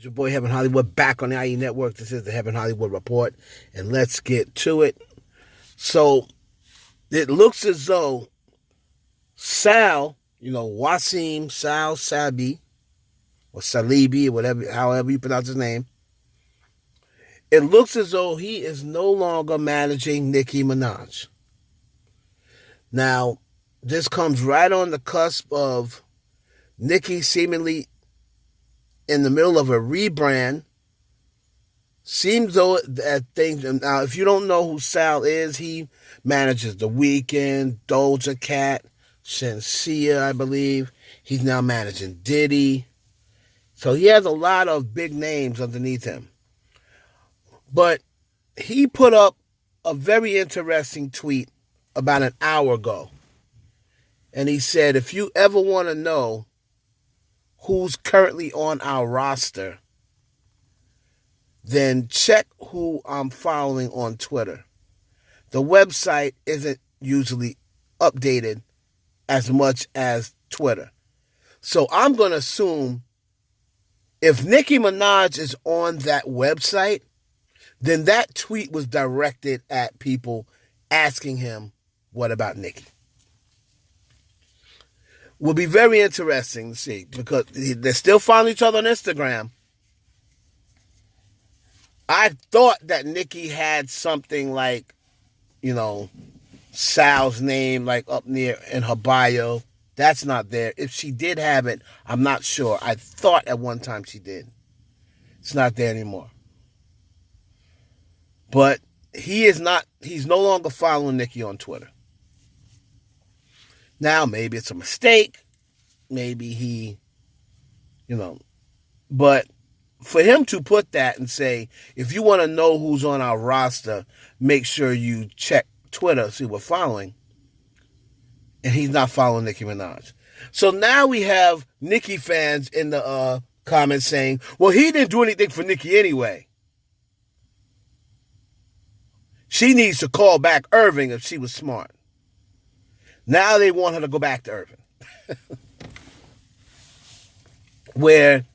Your boy Heaven Hollywood back on the IE Network. This is the Heaven Hollywood Report, and let's get to it. So, it looks as though Sal, Wasim Sal Sabi, or Salibi, or whatever, however you pronounce his name, it looks as though he is no longer managing Nicki Minaj. Now, this comes right on the cusp of Nicki seemingly in the middle of a rebrand. Seems though that things, now if you don't know who Sal is, he manages The Weeknd, Doja Cat, Shenseea, I believe. He's now managing Diddy. So he has a lot of big names underneath him. But he put up a very interesting tweet about an hour ago. And he said, if you ever want to know who's currently on our roster, then check who I'm following on Twitter. The website isn't usually updated as much as Twitter. So I'm going to assume if Nicki Minaj is on that website, then that tweet was directed at people asking him, what about Nicki? Will be very interesting to see because they're still following each other on Instagram. I thought that Nicki had something like, Sal's name like up near in her bio. That's not there. If she did have it, I'm not sure. I thought at one time she did. It's not there anymore. But he's no longer following Nicki on Twitter. Now, maybe it's a mistake. Maybe he, but for him to put that and say, if you want to know who's on our roster, make sure you check Twitter, see we're following. And he's not following Nicki Minaj. So now we have Nicki fans in the comments saying, well, he didn't do anything for Nicki anyway. She needs to call back Irving if she was smart. Now they want her to go back to Irving. Where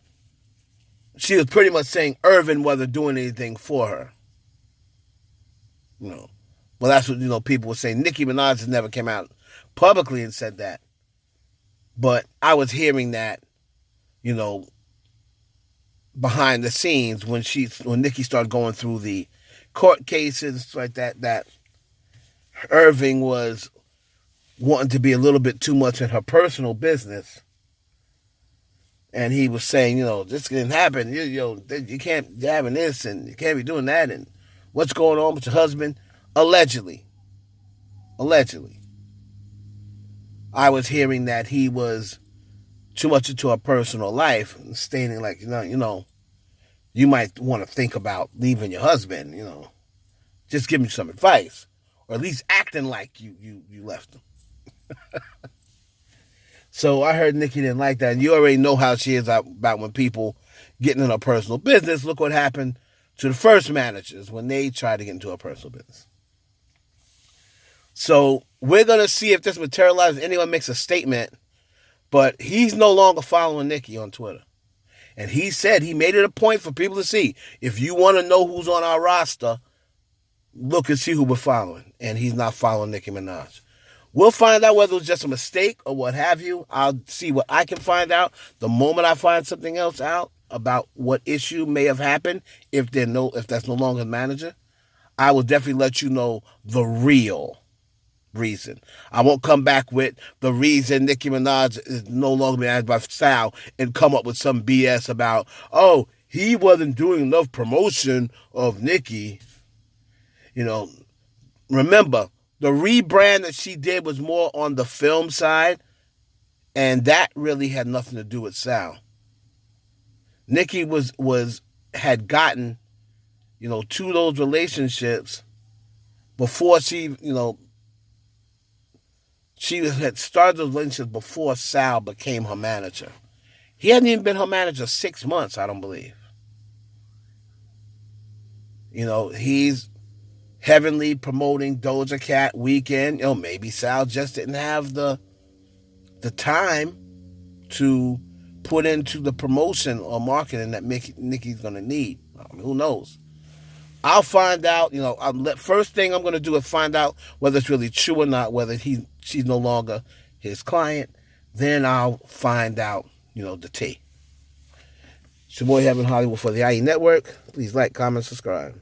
she was pretty much saying Irving wasn't doing anything for her. Well, that's what, people were saying. Nicki Minaj has never came out publicly and said that. But I was hearing that, behind the scenes when Nicki started going through the court cases like that Irving was wanting to be a little bit too much in her personal business. And he was saying, this didn't happen. You can't be having this and you can't be doing that. And what's going on with your husband? Allegedly. I was hearing that he was too much into her personal life and stating like, you might want to think about leaving your husband, just give me some advice. Or at least acting like you left him. So I heard Nicki didn't like that. And you already know how she is about when people getting in her personal business. Look what happened to the first managers when they tried to get into her personal business. So we're going to see if this materializes. Anyone makes a statement. But he's no longer following Nicki on Twitter. And he said he made it a point for people to see. If you want to know who's on our roster, look and see who we're following. And he's not following Nicki Minaj. We'll find out whether it was just a mistake or what have you. I'll see what I can find out. The moment I find something else out about what issue may have happened, if that's no longer the manager, I will definitely let you know the real reason. I won't come back with the reason Nicki Minaj is no longer managed by Sal and come up with some BS about, he wasn't doing enough promotion of Nicki. Remember, the rebrand that she did was more on the film side, and that really had nothing to do with Sal. Nicki had gotten, to those relationships before she had started those relationships before Sal became her manager. He hadn't even been her manager 6 months, I don't believe. He's heavily promoting Doja Cat Weeknd. Maybe Sal just didn't have the time to put into the promotion or marketing that Nicki's gonna need. I mean, who knows? I'll find out. First thing I'm gonna do is find out whether it's really true or not. Whether she's no longer his client. Then I'll find out. The tea. It's your boy Heaven Hollywood for the IE Network. Please like, comment, subscribe.